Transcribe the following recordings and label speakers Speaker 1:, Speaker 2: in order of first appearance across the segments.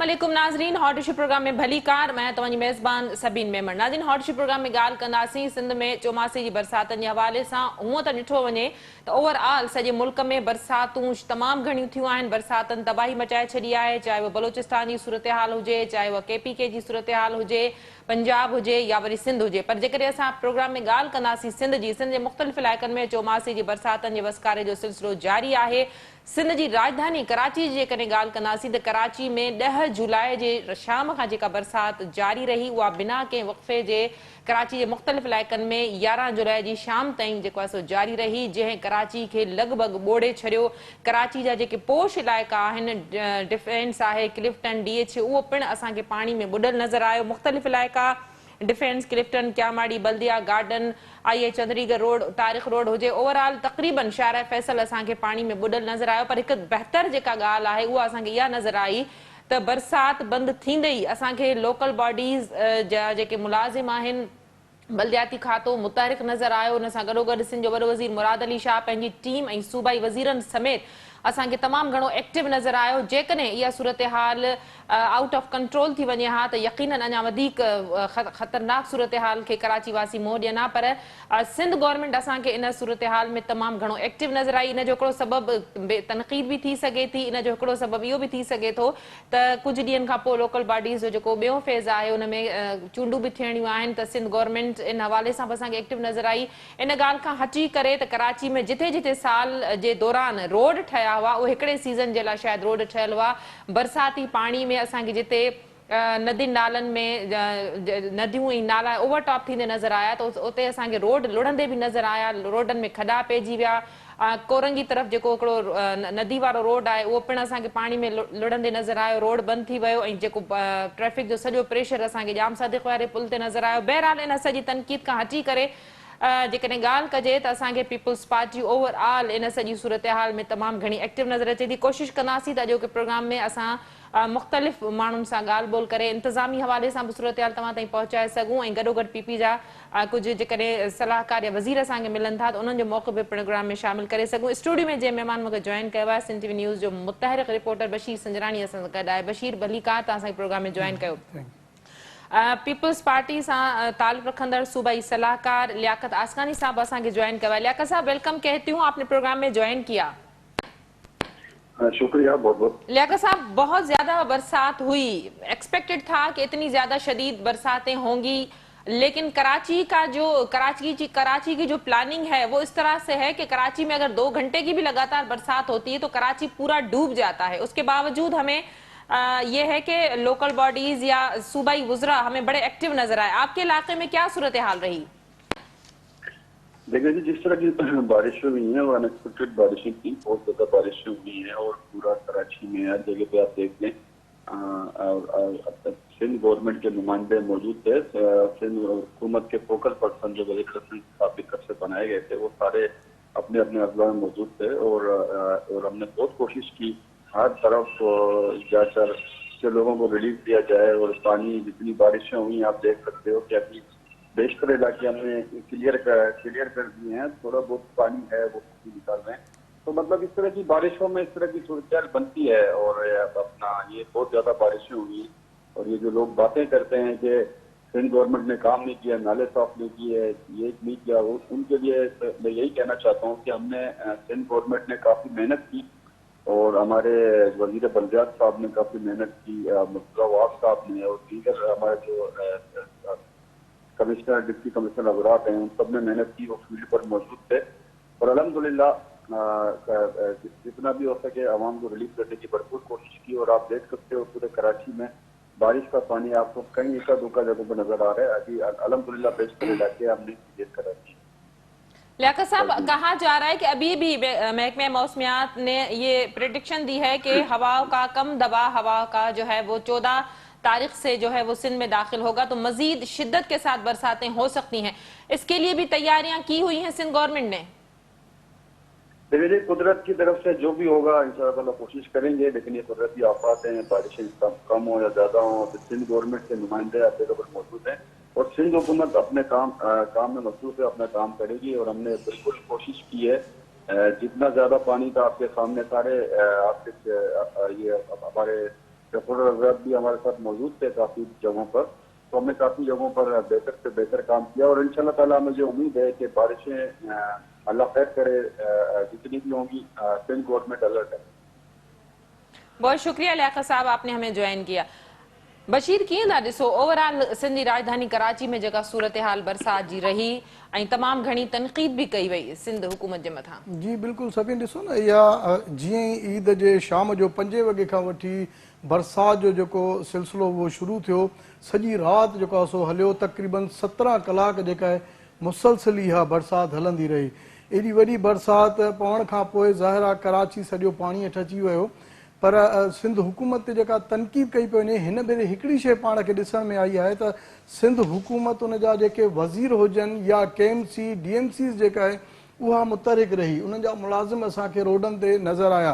Speaker 1: अस्सलाम वालेकुम नाज़रीन, हॉट इशू प्रोग्राम में भली कार मैं तव्हांजी मेज़बान सबीन मेमन। नाज़रीन, हॉट इशू प्रोग्राम में ॻाल्हि कंदासीं सिंध में चौमासे जी बरसातनि जे हवाले सां। हूअं त ॾिठो वञे त ओवरऑल सॼे मुल्क में बरसातूं तमामु घणियूं थियूं आहिनि। बरसातनि तबाही मचाए छॾी आहे, चाहे उहा बलोचिस्तान जी सूरत हाल हुजे, चाहे उहा KPK जी सूरत हाल हुजे, पंजाब हुजे या वरी सिंध हुजे। पर जेकॾहिं असां प्रोग्राम में ॻाल्हि कंदासीं सिंध जे मुख़्तलिफ़ इलाइक़नि में चौमासे जी बरसातनि जे वसकारे जो सिलसिलो जारी आहे। सिंध जी राजधानी कराची जी जेकॾहिं ॻाल्हि कंदासीं त कराची में 10 जुलाई जे शाम खां जेका बरसात जारी रही उहा बिना कंहिं वक़फ़े जे कराची जे मुख़्तलिफ़ इलाइक़नि में 11 जुलाई जी शाम ताईं जेको आहे सो जारी रही, जंहिं कराची खे लॻभॻि ॿोड़े छॾियो। कराची जा जेके पोश इलाइक़ा आहिनि, डिफेंस आहे, क्लिफ्टन, DH, उहो पिणु असांखे पाणी में ॿुॾल नज़र आयो। मुख़्तलिफ़ इलाइक़ा defence, Clifton, Keamari, Baldia garden, IH Chandrigarh road, Tariq road हुजे, ओवरऑल तक़रीबन शारा फैसल असांखे पाणी में ॿुॾल नज़र आयो। पर हिकु बहितर जेका ॻाल्हि आहे उहा असांखे इहा नज़र आई त बरसाति बंदि थींदे ई असांखे लोकल बॉडीज़ जा जेके मुलाज़िम आहिनि, बल्दियाती खातो मुतहरिक नज़र आयो। उन सां गॾोगॾु सिंध जो वॾो वज़ीर मुराद अली शाह पंहिंजी टीम ऐं सूबाई वज़ीरनि समेत असांखे तमामु घणो एक्टिव नज़र आयो। जेकॾहिं इहा सूरत हाल आउट ऑफ कंट्रोल थी वञे हा त यकीनन अञा वधीक ख़तरनाक सूरत हाल खे कराची वासी मोह ॾियनि हा। पर सिंध गवर्नमेंट असांखे इन सूरत हाल में तमामु घणो एक्टिव नज़र आई। इन जो हिकिड़ो सबबु तनक़ीद बि थी सघे थी, इन जो हिकिड़ो सबबु इहो बि थी सघे थो त कुझु ॾींहंनि खां पोइ लोकल बॉडीज़ जो जेको ॿियों फेज़ आहे उन में चूंडूं बि थियणियूं आहिनि, त सिंध गवर्नमेंट इन हवाले सां बि असांखे एक्टिव नज़र आई। इन ॻाल्हि खां हटी करे त कराची में जिथे जिथे साल जे दौरान रोड ठहिया हुआ उहे हिकिड़े सीज़न जे लाइ शायदि रोड ठहियल हुआ। बरसाती पाणी में असांखे जिते नदियुनि नालनि में नदियूं ऐं नाला ओवरटॉप थींदे नज़र आया त उते असांखे रोड लुढ़ंदे बि नज़र आया। रोडनि में खॾा पइजी विया। कोरंगी तरफ़ जेको हिकिड़ो नदी वारो रोड आहे उहो पिणु असांखे पाणी में लुढ़ंदे नज़र आयो, रोड बंदि थी वियो ऐं जेको ट्रैफ़िक जो सॼो प्रेशर असांखे जाम सादिक़ वारे पुल ते नज़र आयो। बहरहाल इन सॼी तनक़ीद खां हटी करे जेकॾहिं ॻाल्हि कजे त असांखे पीपल्स पार्टी ओवरऑल इन सॼी सूरत हाल में तमामु घणी एक्टिव नज़र अचे थी। कोशिशि कंदासीं त अॼोके प्रोग्राम में असां मुख़्तलिफ़ माण्हुनि सां ॻाल्हि ॿोल करे इंतिज़ामी हवाले सां बि सूरत हाल तव्हां ताईं पहुचाए सघूं ऐं गॾोगॾु PP जा कुझु जेकॾहिं सलाहकार या वज़ीर असांखे मिलनि था त उन्हनि जो मौक़ो बि प्रोग्राम में शामिल करे सघूं। स्टूडियो में जंहिं महिमान मूंखे जॉइन कयो आहे सिंध TV न्यूज़ जो मुतहरिक रिपोर्टर बशीर संजरानी असां सां गॾु आहे। बशीर, भली कार तव्हां असांखे प्रोग्राम में जॉइन कयो। पीपल्स पार्टी सां ताल्लुक़ रखंदड़ सूबाई सलाहकार लियाकत आसकानी साहब असांखे ज्वाइन कयो है। लियाकत साहब, वेलकम कहती हूँ, आपने प्रोग्राम में ज्वाइन किया।
Speaker 2: शुक्रिया बहुत बहुत।
Speaker 1: लियाकत साहब, बहुत ज्यादा बरसात हुई, एक्सपेक्टेड था कि इतनी ज्यादा शदीद बरसातें होंगी, लेकिन कराची की जो प्लानिंग है वो इस तरह से है कि कराची में अगर 2 घंटे की भी लगातार बरसात होती है तो कराची पूरा डूब जाता है। उसके बावजूद हमें ये है कि लोकल बॉडीज या सूबाई वुज़रा हमें बड़े एक्टिव नजर आए। आपके इलाके में क्या सूरत हाल रही?
Speaker 2: देखिए जी, जिस तरह की बारिशें हुई हैं वो अनएक्सपेक्टेड बारिशें थी, बहुत ज्यादा बारिशें हुई हैं और पूरा कराची में हर जगह पे आप देख लें सिंध गवर्नमेंट के नुमाइंदे मौजूद थे। सिंध हुकूमत के फोकल पर्सन जो वज़ीर साबिक से बनाए गए थे वो सारे अपने अपने अजला में मौजूद थे और हमने बहुत कोशिश की हर तरफ जाकर के लोगों को रिलीफ दिया जाए। और पानी जितनी बारिशें हुई आप देख सकते हो कि अभी बेशतर इलाके हमने क्लियर कर दिए हैं, थोड़ा बहुत पानी है वो निकाल रहे हैं। तो मतलब इस तरह की बारिशों में इस तरह की सूरत बनती है और अपना ये बहुत ज्यादा बारिशें हुई और ये जो लोग बातें करते हैं कि सिंध गवर्नमेंट ने काम नहीं किया, नाले साफ नहीं किए, ये नहीं किया, उनके लिए मैं यही कहना चाहता हूँ कि हमने सिंध गवर्नमेंट ने काफी मेहनत की और हमारे वजीर बल्दियात साहब ने काफी मेहनत की, मुर्तज़ा वाब साहब ने और दीगर हमारे जो कमिश्नर डिप्टी कमिश्नर अवरात हैं उन सब ने मेहनत की, वो फील्ड पर मौजूद थे और अल्हम्दुलिल्लाह जितना भी हो सके आवाम को रिलीफ करने की भरपूर कोशिश की। और आप देख सकते हो पूरे कराची में बारिश का पानी आपको कई एका दुका जगहों पर नजर आ रहा है। अभी अल्हम्दुलिल्लाह बेशतर इलाके हमने क्लियर करा दी।
Speaker 1: लियाकत साहब, कहा जा रहा है कि अभी भी महकमे मौसमियात ने ये प्रेडिक्शन दी है कि हवाओं का कम दबाव हवा का जो है वो 14 तारीख से जो है वो सिंध में दाखिल होगा, तो मजीद शिद्दत के साथ बरसातें हो सकती हैं। इसके लिए भी तैयारियां की हुई हैं सिंध गवर्नमेंट ने?
Speaker 2: देखिए, कुदरत की तरफ से जो भी होगा इंशाअल्लाह कोशिश करेंगे, लेकिन ये कुदरती आफात हैं, बारिशें कम हो या ज्यादा हो, तो सिंध गवर्नमेंट के नुमाइंदे अवेलेबल मौजूद हैं और सिंध हुकूमत अपने काम में मसरूफ है, अपना काम करेगी। और हमने बिल्कुल कोशिश की है जितना ज्यादा पानी था आपके सामने सारे आपके ये हमारे रिपोर्टर हजरात भी हमारे साथ मौजूद थे काफी जगहों पर, तो हमने काफी जगहों पर बेहतर से बेहतर काम किया और इंशाल्लाह ताला मुझे उम्मीद है कि बारिशें अल्लाह खैर करे जितनी भी होंगी। सिंध गवर्नमेंट अलर्ट है।
Speaker 1: बहुत शुक्रिया लियाकत साहब, आपने हमें ज्वाइन किया। बशीर कीअं था ॾिसो ओवरऑल सिंध जी राजधानी कराची में जेका सूरत हाल बरसात जी रही ऐं तमामु घणी तनक़ीद बि कई वई सिंध हुकूमत जे मथां?
Speaker 3: जी बिल्कुलु सभिनी ॾिसो न, इहा जीअं ई ईद जे शाम जो 5 वॻे खां वठी बरसात जो जेको सिलसिलो उहो शुरू थियो, सॼी राति जेको आहे सो हलियो। तक़रीबन 17 कलाक जेका आहे मुसलसिल इहा बरसाति हलंदी रही। एॾी वॾी बरसाति पवण खां पोइ ज़ाहिर आहे कराची सॼो पाणी हेठि अची वियो, पर सिंध हुकूमत ते जेका तनक़ीद कई पई वञे, हिन भेरे हिकिड़ी शइ पाण खे ॾिसण में आई आहे त सिंध हुकूमत उन जा जेके वज़ीर हुजनि या KMC DMCs जेका आहे उहा मुतहरिक रही। उन्हनि जा मुलाज़िम असांखे रोडनि ते नज़र आया,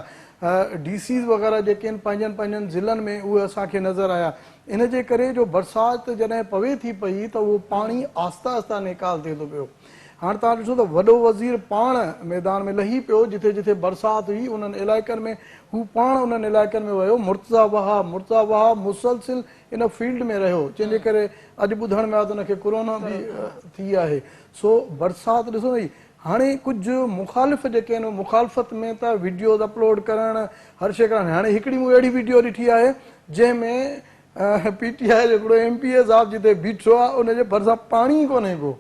Speaker 3: DCs वग़ैरह जेके आहिनि पंहिंजनि पंहिंजनि ज़िलनि में उहे असांखे नज़र आया। इन जे करे जो बरसाति जॾहिं पवे थी पई त उहो पाणी आहिस्ता आहिस्ता निकाल थिए थो पियो। हाणे तव्हां ॾिसो त वॾो वज़ीर पाण मैदान में लही पियो, जिथे जिथे बरसाति हुई उन्हनि इलाइक़नि में हू पाण उन्हनि इलाइक़नि में वियो। मुर्तज़ा वहा मुसलसिल इन फील्ड में रहियो, जंहिंजे करे अॼु ॿुधण में आयो त हुनखे कोरोना बि थी आहे। सो बरसाति ॾिसो न, हाणे कुझु मुखालिफ़ जेके आहिनि मुखालफ़त में त वीडियोज़ अपलोड करणु, हर शइ करणु। हाणे हिकिड़ी मूं अहिड़ी वीडियो ॾिठी आहे जंहिंमें PTI जो हिकिड़ो MP साहिबु जिते बीठो आहे उनजे भरिसां पाणी ई कोन्हे को,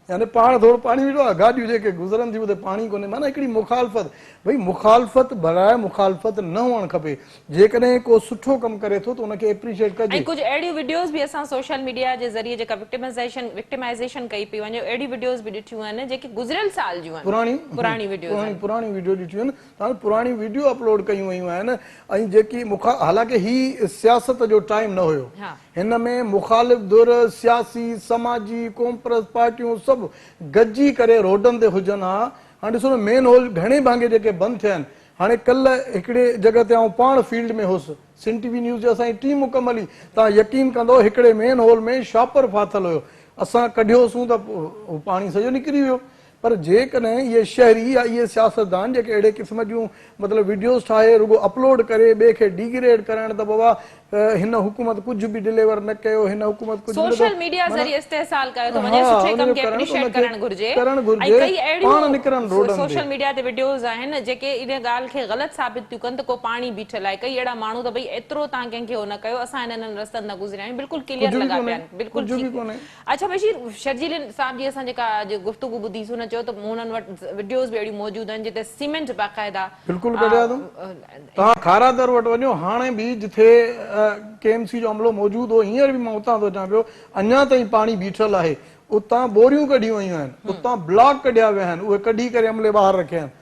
Speaker 3: यानी पाण थोरो पाणी विझो आहे, गाॾियूं जेके गुज़रनि थियूं उते पाणी कोन्हे। माना हिकिड़ी मुखालफ़त, भई मुखालफ़त बराए मुखालफ़त न हुअणु खपे। जेकॾहिं को सुठो कमु करे थो त उनखे एप्रिशिएट कजे।
Speaker 1: ऐं कुझु अहिड़ियूं वीडियोज़ बि असां सोशल मीडिया जे ज़रिए जेका विक्टिमाइज़ेशन कई पई वञे, अहिड़ी वीडियोज़ बि ॾिठियूं आहिनि जेके गुज़िरियल साल जूं आहिनि, पुराणी वीडियो
Speaker 3: ॾिठियूं आहिनि। तव्हां पुराणी वीडियो अपलोड कयूं वयूं आहिनि। ऐं जेकी हालांकि ही सियासत जो टाइम न हुयो, हिन में मुखालिफ़ धुर, सियासी, समाजी, कॉमप्रस पार्टियूं सभु गॾिजी करे रोडनि ते हुजनि हा। हाणे ॾिसो न, मेन होल घणे भाङे जेके बंदि थिया आहिनि। हाणे कल्ह हिकिड़े जॻह ते आउं पाण फील्ड में हुउसि, सिंध TV न्यूज़ जी असांजी टीम मुकमल हुई। तव्हां यकीन कंदो हिकिड़े मेन होल में शॉपर फाथल हुयो, असां कढियोसीं त पाणी सॼो निकिरी वियो। पर जेकॾहिं इहे शहरी या इहे सियासतदान जेके अहिड़े क़िस्म जूं मतिलबु वीडियोज़ ठाहे रुगो अपलोड करे ॿिए खे डिग्रेड करणु त बाबा हिन हुकूमत कुझु बि डिलीवर न कयो, हिन हुकूमत कुझु
Speaker 1: सोशल मीडिया ज़रिए इस्तेसाल कयो थो वञे, सुठे कम खे एप्रिशिएट करणु घुर्जे। ऐं कई अहिड़ियूं सोशल मीडिया ते वीडियोज़ आहिनि जेके इन ॻाल्हि खे ग़लति साबित थियूं कनि त को पाणी बीठल आहे। कई अहिड़ा माण्हू त भई एतिरो तव्हां कंहिंखे हो न कयो, असां हिननि रस्तनि न गुज़रिया आहियूं, बिल्कुलु क्लियर लॻा पिया आहिनि, बिल्कुलु। अच्छा बशीर, शर्जील साहब जी असां जेका अॼु गुफ़्तगू ॿुधीसीं हुन चयो त हुननि वटि वीडियोज़ बि अहिड़ियूं मौजूदु आहिनि जिते सीमेंट बाक़ाइदा
Speaker 3: बिल्कुलु कढिया अथऊं। तव्हां खारादर वटि वञो, हाणे बि जिथे KMC जो अमलो मौजूदु हो, हींअर बि मां उतां थो अचां पियो, अञा ताईं पाणी बीठल आहे। उतां बोरियूं कढियूं वयूं आहिनि, उतां ब्लॉक कढिया विया आहिनि, उहे कढी करे अमले ॿाहिरि रखिया आहिनि।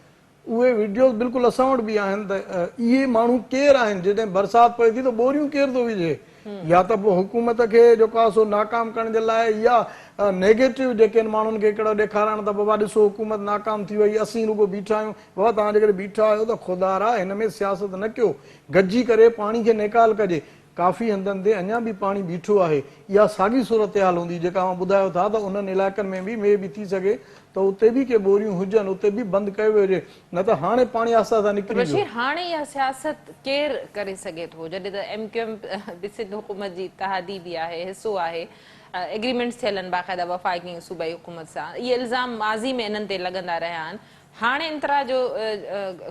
Speaker 3: उहे वीडियोज़ बिल्कुलु असां वटि बि आहिनि त इहे माण्हू केरु आहिनि। जॾहिं बरसाति पए थी त बोरियूं केरु थो विझे, या त पोइ हुकूमत खे जेको आहे सो नाकाम करण जे लाइ, या नेगेटिव जेके आहिनि माण्हुनि खे हिकिड़ो ॾेखारणु त बाबा ॾिसो हुकूमत नाकाम थी वई, असीं रुगो बीठा आहियूं। बाबा तव्हां जेकॾहिं बीठा आहियो त ख़ुदा हिन में सियासत न कयो, गॾिजी करे पाणी खे निकाल कजे। काफ़ी हंधनि ते अञा बि पाणी बीठो आहे। इहा साॻी सूरत हाल हूंदी जेका मां ॿुधायो था त उन्हनि इलाइक़नि में बि थी सघे त उते बि के बोरियूं हुजनि, उते बि बंदि कयो वञे, न त हाणे पाणी आहिस्ता आहिस्ता निकिरी वेंदो।
Speaker 1: हाणे इहा सियासत केरु करे सघे थो, जॾहिं त MQM सिंध हुकूमत जी इत्तेहादी बि आहे, हिसो आहे, एग्रीमेंट्स थियल आहिनि बाक़ाइदा वफ़ाक़ी सूबाई हुकूमत सां। इहे इल्ज़ाम माज़ी में इन्हनि ते लॻंदा रहिया आहिनि। हाणे इंतरा जो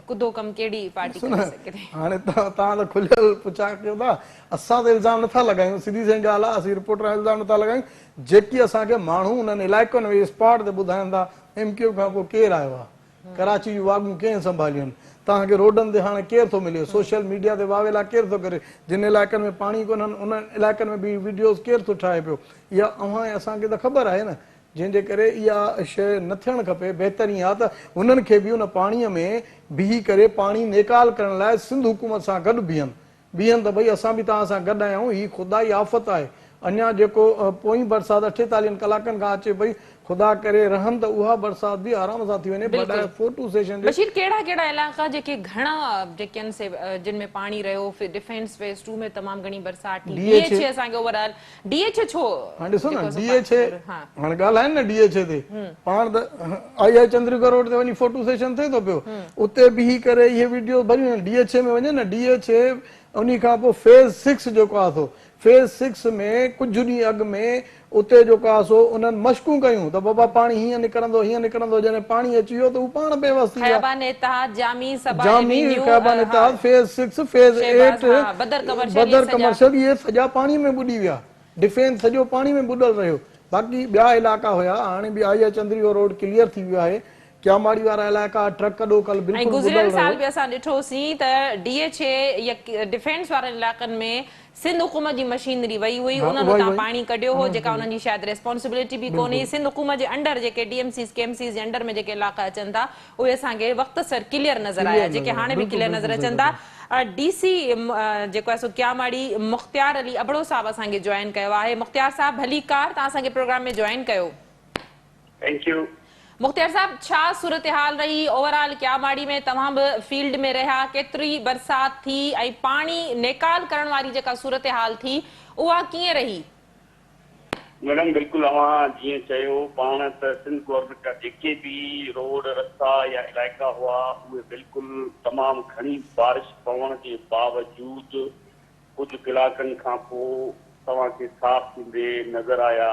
Speaker 1: कुदो कम कहिड़ी पार्टी करे सघे थी?
Speaker 3: हाणे तव्हां त खुलियल पुछा कयो था, असां त इल्ज़ाम नथा लॻायूं, सिधी सही ॻाल्हि आहे। असीं रिपोर्टर इल्ज़ाम नथा लॻायूं, जेकी असांखे माण्हू उन्हनि इलाइक़नि में स्पॉट ते ॿुधाइनि था MQM खां पोइ केरु आयो आहे, कराची जूं वाॻूं कंहिं संभालियूं आहिनि, तव्हांखे रोडनि ते हाणे केरु थो मिले, सोशल मीडिया ते वावेला केरु थो करे, जिन इलाइक़नि में पाणी कोन्हनि उन इलाइक़नि में बि वीडियोज़ केरु थो ठाहे पियो। इहा असांखे त ख़बर आहे न, जंहिंजे करे इहा शइ न थियणु खपे। बहितरी आहे त हुननि खे बि उन पाणीअ में बीही करे पाणी निकाल करण लाइ सिंध हुकूमत सां गॾु बीहनि त भई असां बि तव्हां सां गॾु आहियूं, हीअ ख़ुदाई आफ़त आहे। अञा जेको पोइ बरसाति 48 कलाकनि खां अचे पई, ख़ुदा करे रहनि त उहा बरसाति बि आराम सां थी वञे। फोटो सेशन
Speaker 1: बशीर, कहिड़ा कहिड़ा इलाइक़ा जेके घणा जेके आहिनि जिन में पाणी रहियो, फिर डिफेंस फेज 2 में तमामु घणी बरसाति थी, DHA असांखे ओवरऑल DHA छो? हाणे
Speaker 3: ॾिसो न, DHA हाणे ॻाल्हाइनि न DHA ते, पाण त आई चंद्रीगढ़ रोड ते वञी फोटो सेशन थिए थो पियो, उते बीही करे इहे वीडियो भरियूं आहिनि। DHA में वञे न, DHA उन्हीं खां पोइ फेज़ 6 जेको आहे सो फेज़ 6 में कुझु ॾींहं अॻु में उते जेको आहे सो उन्हनि मशकूं कयूं त बाबा पाणी हीअं निकिरंदो जॾहिं पाणी अची वियो त हू पाण बेवस थी विया
Speaker 1: Khayaban Ittehad Jami Saba
Speaker 3: Jami
Speaker 1: avenue
Speaker 3: Khayaban Ittehad phase 6 phase
Speaker 1: Shahbaz,
Speaker 3: 8
Speaker 1: हाँ, बदर
Speaker 3: बदर
Speaker 1: कमर्शियल
Speaker 3: कमर्शियल इहे सॼा पाणी में ॿुॾी विया डिफेंस सॼो पाणी में ॿुॾल रहियो बाक़ी ॿिया इलाइक़ा हुया हाणे बि आईया चंद्रीओ रोड क्लियर थी वियो आहे क्यामाड़ी वारा इलाइक़ा ट्रक कॾो कल
Speaker 1: ऐं
Speaker 3: बिल्कुलु
Speaker 1: गुज़िरियल
Speaker 3: ॿुॾल
Speaker 1: साल
Speaker 3: रहियो
Speaker 1: बि असां ॾिठोसीं त DHA या डिफेंस वारनि इलाइक़नि में सिंध हुकूमत जी मशीनरी वई हुई
Speaker 3: हा,
Speaker 1: उन्हनि
Speaker 3: उहा ई
Speaker 1: हुतां
Speaker 3: वई।
Speaker 1: पाणी कढियो हो जेका उन्हनि जी शायदि रिस्पॉन्सिबिलिटी बि कोन्हे सिंध हुकूमत जे अंडर जेके DMCs KMCs जे अंडर में जेके इलाइक़ा अचनि था उहे असांखे वक़्त सर क्लियर नज़र आया जेके हाणे बि क्लियर नज़र अचनि था DC जेको आहे सो क्यामाड़ी मुख़्तियार अली अबड़ो साहब असांखे जॉइन कयो आहे मुख़्तियार साहब भली कार तव्हां असांखे प्रोग्राम में जॉइन कयो
Speaker 4: थैंक यू
Speaker 1: मुख़्तियार साहब छा सूरत हाल रही ओवरऑल क्यामाड़ी में तव्हां बि फील्ड में रहिया केतिरी बरसात थी ऐं पाणी नेकाल करण वारी जेका सूरत हाल थी उहा कीअं रही
Speaker 4: मैडम बिल्कुलु अवां जीअं चयो पाण त सिंध गवर्नमेंट जा जेके बि रोड रस्ता या इलाइक़ा हुआ उहे बिल्कुलु तमामु घणी बारिश पवण जे बावजूद कुझु कलाकनि खां पोइ तव्हांखे साफ़ थींदे नज़र आया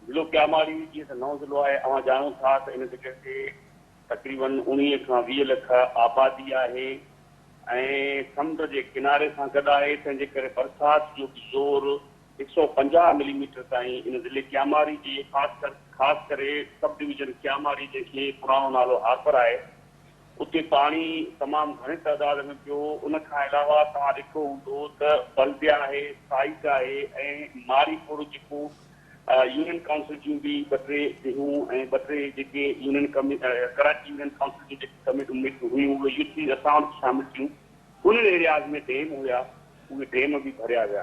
Speaker 4: ज़िलो क्यामाड़ी जीअं त नओं ज़िलो आहे अवां ॼाणो था त इन जॻह ते तक़रीबन 19 खां 20 लख आबादी आहे ऐं समुंड जे किनारे सां गॾु आहे तंहिंजे करे बरसाति जो बि ज़ोर 150 मिलीमीटर ताईं इन ज़िले क्यामाड़ी जे ख़ासि करे सब डिवीजन क्यामाड़ी जंहिंखे पुराणो नालो हारपर आहे उते पाणी तमामु घणे तइदाद में पियो उन खां अलावा तव्हां ॾिठो हूंदो त बल्दिया आहे साइक आहे ऐं मारीपुर जेको यूनियन काउंसिल जूं बि 2-3 जॻहियूं ऐं 2-3 जेके यूनियन कराची यूनियन काउंसिल जूं जेके कमेटियूं हुयूं उहे यूटी असां वटि शामिल थियूं उन्हनि एरियाज़ में डेम हुया उहे डेम बि भरिया विया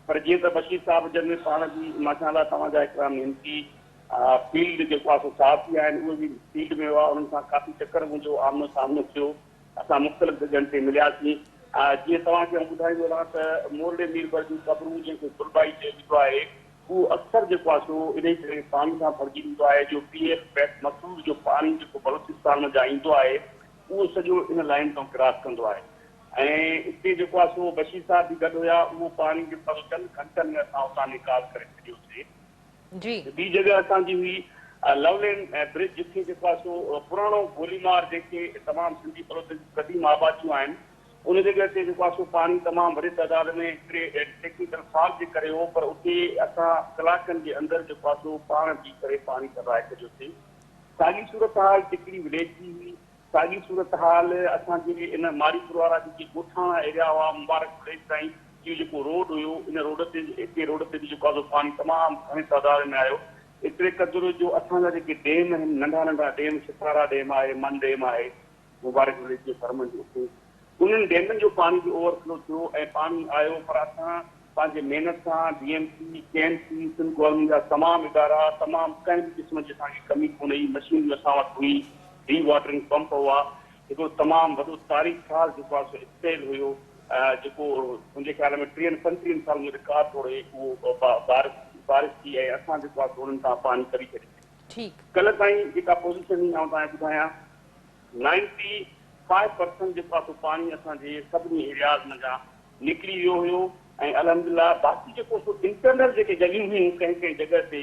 Speaker 4: पर जीअं त बशीर साहब जन में पाण बि माशाअल्लाह तव्हांजा हिकिड़ा मेहनती फील्ड जेको आहे सो साफ़ी आहिनि उहे बि फील्ड में हुआ उन्हनि सां काफ़ी चकर मुंहिंजो आमनो सामनो थियो असां मुख़्तलिफ़ जॻहनि ते मिलियासीं जीअं तव्हांखे ॿुधाईंदो रहां त मोरले मीरबर जूं क़बरूं जंहिंखे गुलबाई चइबो आहे उहो अक्सर जेको आहे सो इन करे पाणी सां भरिजी वेंदो आहे जो PF मसूर जो पाणी जेको बलोचिस्तान जा ईंदो आहे उहो सॼो इन लाइन तां क्रॉस कंदो आहे ऐं हिते जेको आहे सो बशीर साहब बि गॾु हुया उहो पाणी जेको आहे चंद घंटनि में असां उतां निकाल करे छॾियोसीं
Speaker 1: जी
Speaker 4: ॿी जॻह असांजी हुई लवलेन ब्रिज जिथे जेको आहे सो पुराणो गोलीमार जेके तमामु सिंधी बलोच क़दीम आबादियूं आहिनि उन जॻह ते जेको आहे सो पाणी तमामु वॾे तइदाद में हिकिड़े टेक्निकल फॉल्ट जे करे हो पर उते असां कलाकनि जे अंदरि जेको आहे सो पाण बीह करे पाणी कढाए छॾियोसीं साॻी सूरत हाल टिकड़ी विलेज जी हुई साॻी सूरत हाल असांजे इन मारीपुर वारा जेके ॻोठाणा एरिया हुआ मुबारक विलेज ताईं इहो जेको रोड हुयो इन रोड ते हिते रोड ते बि जेको आहे पाणी तमामु घणे तइदाद में आयो एतिरे क़दुरु जो असांजा जेके डेम आहिनि नंढा नंढा डेम शिकारा डेम आहे मन डेम आहे मुबारक विलेज जे फर्म जे उते उन्हनि डेमनि जो पाणी बि ओवरफ्लो थियो ऐं पाणी आयो पर असां पंहिंजे महिनत सां DMC KMC सिंध गवर्नमेंट जा तमामु इदारा तमामु कंहिं बि क़िस्म जी असांखे कमी कोन हुई मशीनरियूं असां वटि हुई डी वाटरिंग पंप हुआ हिकिड़ो तमामु वॾो तारीख़ साल जेको आहे सो स्पेल हुयो जेको मुंहिंजे ख़्याल में 30-35 साल जो रिकॉर्ड तोड़े उहो बारिश थी ऐं असां जेको आहे उन्हनि सां पाणी करी छॾीसीं कल्ह ताईं जेका पोज़ीशन हुई तव्हांखे ॿुधायां 95% जेको आहे पाणी असांजे सभिनी एरियाज़ में जा निकिरी वियो हुयो ऐं अल्हम्दुलिल्लाह बाक़ी जेको सो इंटरनल जेके जॻहियूं हुयूं कंहिं कंहिं जॻह ते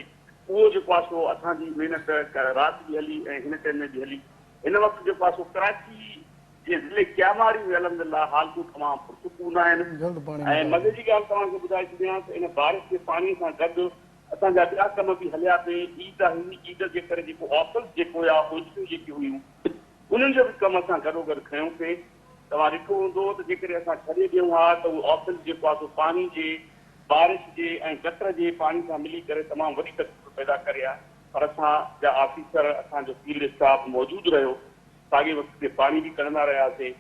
Speaker 4: उहो जेको आहे सो असांजी महिनत राति बि हली ऐं हिन टाइम में बि हली हिन वक़्तु जेको आहे सो कराची जे ज़िले क्यामाड़ी में अल्हम्दुलिल्लाह हालतूं तमामु पुरसुकून आहिनि ऐं मज़े जी ॻाल्हि तव्हांखे ॿुधाए छॾियां त इन बारिश जे पाणीअ सां गॾु असांजा ॿिया कम बि हलिया पिए ईद हुई ईद जे करे जेको ऑफिस जेको हुया होजियूं जेके हुयूं उन्हनि जो बि कमु असां गॾोगॾु खयोंसीं तव्हां ॾिठो हूंदो त जेकॾहिं असां छॾे ॾियूं हा त उहो ऑफिस जेको आहे सो पाणी जे बारिश जे ऐं गटर जे पाणी सां मिली करे तमामु वॾी तकलीफ़ पैदा करे आहे पर असांजा ऑफिसर असांजो फील्ड स्टाफ मौजूदु रहियो साॻे वक़्त ते पाणी बि कढंदा रहियासीं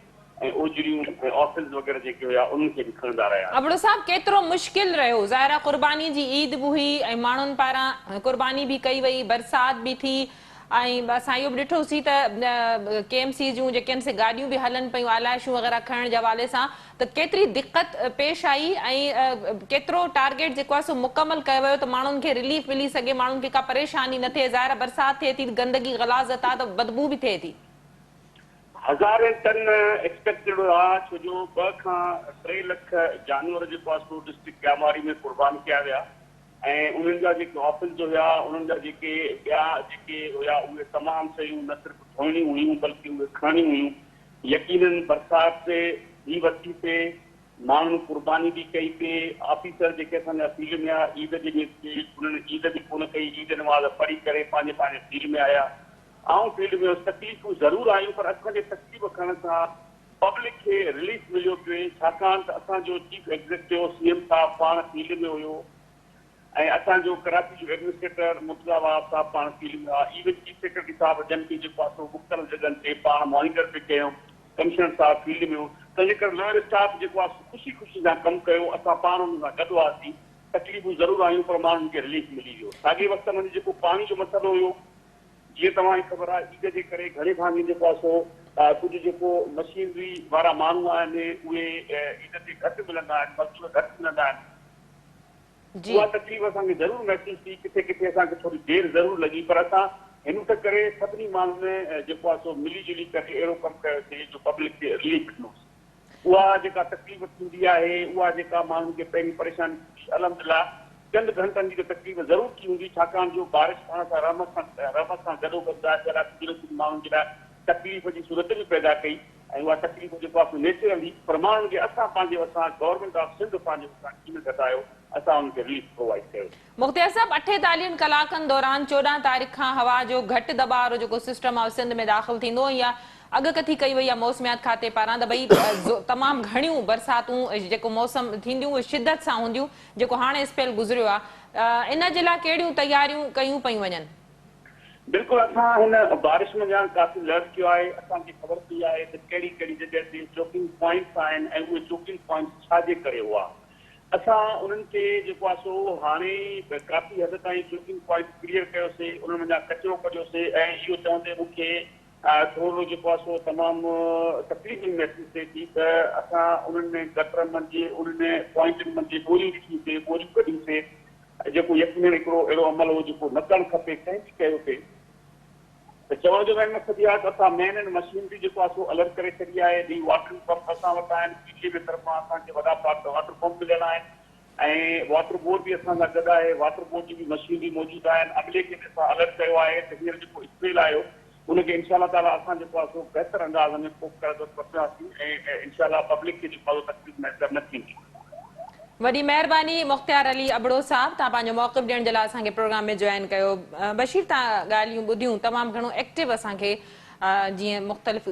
Speaker 4: ऐं ओजरियूं ऐं ऑफिस वग़ैरह जेके हुया उन्हनि खे बि खणंदा रहिया
Speaker 1: अबड़ो साहब केतिरो मुश्किल रहियो ज़ाहिर आहे क़ुर्बानी जी ईद बि हुई ऐं माण्हुनि पारां क़ुर्बानी बि कई वई बरसाति बि थी ऐं असां इहो बि ॾिठोसीं त KMC जूं जेके आहिनि से गाॾियूं बि हलनि पियूं आलाइशूं वग़ैरह खणण जे हवाले सां त केतिरी दिक़त पेश आई ऐं केतिरो टारगेट जेको आहे सो मुकमल कयो वियो त माण्हुनि खे रिलीफ मिली सघे माण्हुनि खे का परेशानी न थिए ज़ाहिर बरसाति थिए थी गंदगी गलाज़त आहे त बदबू बि थिए थी
Speaker 4: हज़ारे टन एक्सपेक्टेड हुआ, छो जो 2 खां 3 लख जानवर जेको आहे सो डिस्ट्रिक्ट क्यामारी में कुर्बान किया विया ऐं उन्हनि जा जेके ऑफिस हुया, उन्हनि जा जेके ॿिया जेके हुया उहे तमामु शयूं न सिर्फ़ु धोइणी हुयूं बल्कि उहे खणणी हुयूं। यकीनन बरसाति से बि वठी पे माण्हुनि कुर्बानी बि कई पे। ऑफिसर जेके असांजा फील्ड में आहे ईद जे ॾींहुं उन्हनि ईद बि कोन कई, ईद नमाज़ पढ़ी करे पंहिंजे पंहिंजे फील्ड में आया। ऐं फील्ड में तकलीफ़ूं ज़रूरु आयूं, पर असांखे तकलीफ़ खणण सां पब्लिक खे रिलीफ मिलियो पियो, छाकाणि त असांजो चीफ एग्ज़ीक्यूटिव CM साहब पाण फील्ड में हुयो ऐं असांजो कराची जो एडमिनिस्ट्रेटर मुर्तज़ा वाब साहब पाण फील्ड में आहे। इवन चीफ सेक्रेटरी साहब जनपी जेको आहे सो मुख़्तलिफ़ जॻहनि ते पाण मॉनिटर बि कयूं, कमिश्नर साहब फील्ड में हो, तंहिंजे करे लोअर स्टाफ जेको आहे ख़ुशी ख़ुशी सां कमु कयो। असां पाण हुन सां गॾु हुआसीं, तकलीफ़ूं ज़रूरु आयूं पर माण्हुनि खे रिलीफ मिली वियो। साॻे वक़्त में जेको पाणी जो मसइलो हुयो, जीअं तव्हांखे ख़बर आहे ईद जे करे घणे भाङे जेको आहे सो कुझु जेको मशीनरी वारा माण्हू आहिनि उहे ईद ते घटि मिलंदा आहिनि, मज़दूर घटि मिलंदा आहिनि। उहा तकलीफ़ असांखे ज़रूरु महसूस थी, किथे किथे असांखे थोरी देरि ज़रूरु लॻी, पर असां हिमत करे सभिनी माण्हुनि जेको आहे सो मिली जुली करे अहिड़ो कमु कयोसीं जो पब्लिक खे रिलीफ ॾिनोसीं। उहा जेका तकलीफ़ थींदी आहे, उहा जेका माण्हुनि खे पहिरीं परेशानी अल्हम्दुलिल्लाह चंद घंटनि जी त तकलीफ़ ज़रूरु थी हूंदी, छाकाणि जो बारिश थियण सां रहमत सां गॾोगॾु कुदरती माण्हुनि जे लाइ तकलीफ़ जी सूरत बि पैदा कई ऐं उहा तकलीफ़ जेको आहे नेचुरल हुई, पर माण्हुनि खे असां पंहिंजे वसां गवर्नमेंट ऑफ सिंध पंहिंजे वसां कीअं घटायो, असां उनखे रिलीफ प्रोवाइड कयो।
Speaker 1: मुख्तियार साहब 48 कलाकनि दौरान 14 तारीख़ खां हवा जो घटि दॿाउ वारो जेको सिस्टम आहे सिंध में दाख़िल थींदो या अॻकथी कई वई आहे मौसमियात खाते पारां त भई तमामु घणियूं बरसातूं जेको मौसम थींदियूं उहे शिदत सां हूंदियूं, जेको हाणे स्पेल गुज़रियो आहे, इन जे लाइ कहिड़ियूं तयारियूं कयूं पयूं वञनि?
Speaker 4: बिल्कुलु, असां हिन बारिश में ॼाण काफ़ी लर्न कयो आहे। असांखे ख़बर पई आहे त कहिड़ी कहिड़ी जॻह ते चोकिंग पॉइंट्स आहिनि ऐं उहे चोकिंग पॉइंट्स छाजे करे हुआ। असां उन्हनि खे जेको आहे सो हाणे काफ़ी हद ताईं चोकिंग पॉइंट क्लियर कयोसीं, उन्हनि जा कचिरो कढियोसीं ऐं इहो चवंदे मूंखे थोरो जेको आहे सो तमामु तकलीफ़ महसूस थिए थी त असां उन्हनि में गटर मंझि उन्हनि पॉइंटनि मंझि ॿोलियूं ॾिठीसीं, ॿोलियूं कढियूंसीं, जेको यकीनन हिकिड़ो अहिड़ो अमल हो जेको न करणु खपे, कंहिं बि कयो पिए। त चवण जो मेन मक़सदु इहा आहे त असां मेन आहिनि मशीनरी जेको आहे सो अलर्ट करे छॾी आहे। ॿी वाटर पंप असां वटि आहिनि, पीटीए जे तरफ़ां असांखे वॾा पार्ट वाटर पंप मिलियल आहिनि ऐं वाटर बोर्ड बि असां सां गॾु आहे, वाटर बोर्ड जी बि मशीनरी मौजूदु आहिनि। अॻिले खे असां अलर्ट कयो आहे त हींअर जेको स्पेल आयो उनखे इनशाला ताला असां जेको आहे सो बहितर अंदाज़ में कोप करे पहुचासीं ऐं इनशाला पब्लिक खे जेको आहे तकलीफ़ मैसर न थींदी।
Speaker 1: वॾी महिरबानी मुख्तियार अली अबड़ो साहब, तव्हां पंहिंजो मौक़िफ़ ॾियण जे लाइ असांखे प्रोग्राम में जॉइन कयो। बशीर, तव्हां ॻाल्हियूं ॿुधियूं, तमामु घणो एक्टिव असांखे जीअं मुख़्तलिफ़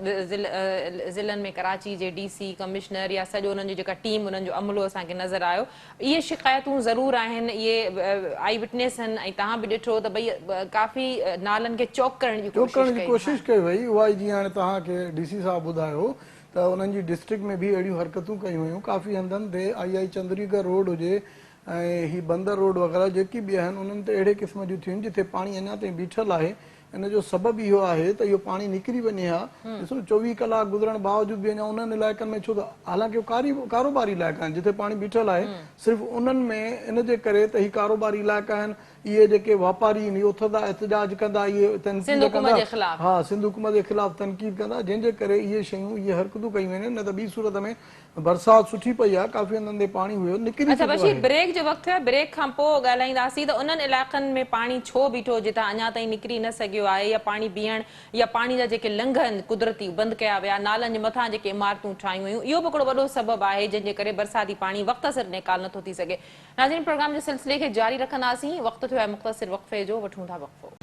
Speaker 1: ज़िलनि में कराची जे DC कमिश्नर या सॼो उन्हनि जी जेका टीम उन्हनि जो अमलो असांखे नज़र आयो। इहे शिकायतूं ज़रूरु आहिनि, इहे आई विटनेस आहिनि ऐं तव्हां बि ॾिठो त भई काफ़ी नालनि खे चौक करण जी
Speaker 3: कोशिशि कई वई। उहा जीअं हाणे तव्हांखे DC साहब ॿुधायो त उन्हनि जी डिस्ट्रिक्ट में बि अहिड़ियूं हरकतूं कयूं हुयूं। काफ़ी हंधनि ते आई चंद्रीगढ़ रोड हुजे ऐं ही बंदर रोड वग़ैरह जेकी बि आहिनि उन्हनि ते अहिड़े क़िस्म जूं थियूं जिथे पाणी अञा ताईं बीठल आहे। इन जो सबबु इहो आहे त इहो पाणी निकिरी वञे हा। ॾिसो 24 कलाक गुज़रण बावजूद बि अञा उन्हनि इलाइक़नि में, छो त हालांकि कारोबारी इलाइक़ा आहिनि जिथे पाणी बीठल आहे, सिर्फ़ु उन्हनि में इन जे करे त ही कारोबारी इलाइक़ा आहिनि, इहे जेके वापारी आहिनि इहे उथंदा एहतजाज कंदा, इहे तनक़ीद कंदा, हा सिंध हुकूमत जे ख़िलाफ़ तनक़ीद कंदा, जंहिंजे करे इहे शयूं इहे हरकतूं कयूं आहिनि। न त ॿी सूरत में बरसाति सुठी पई आहे, काफ़ी हंधनि ते पाणी हुयो निकिरी।
Speaker 1: अच्छा बशीर, ब्रेक जो वक़्तु आहे, ब्रेक खां पोइ ॻाल्हाईंदासीं त उन्हनि इलाइक़नि में पाणी छो बीठो जितां अञा ताईं निकिरी न सघियो आहे, या पाणी बीहण या पाणी जा जेके लंघ आहिनि कुदरती बंदि कया विया, नालनि जे मथां जेके इमारतूं ठाहियूं हुयूं, इहो बि हिकिड़ो वॾो सबबु आहे जंहिंजे करे बरसाती पाणी वक़्त सिर निकाल नथो थी सघे। नाज़रीन, प्रोग्राम जे सिलसिले खे जारी रखंदासीं। वक़्तु थियो आहे मुख़्तसिर वक़फ़े जो, वठूं था वक़फ़ो।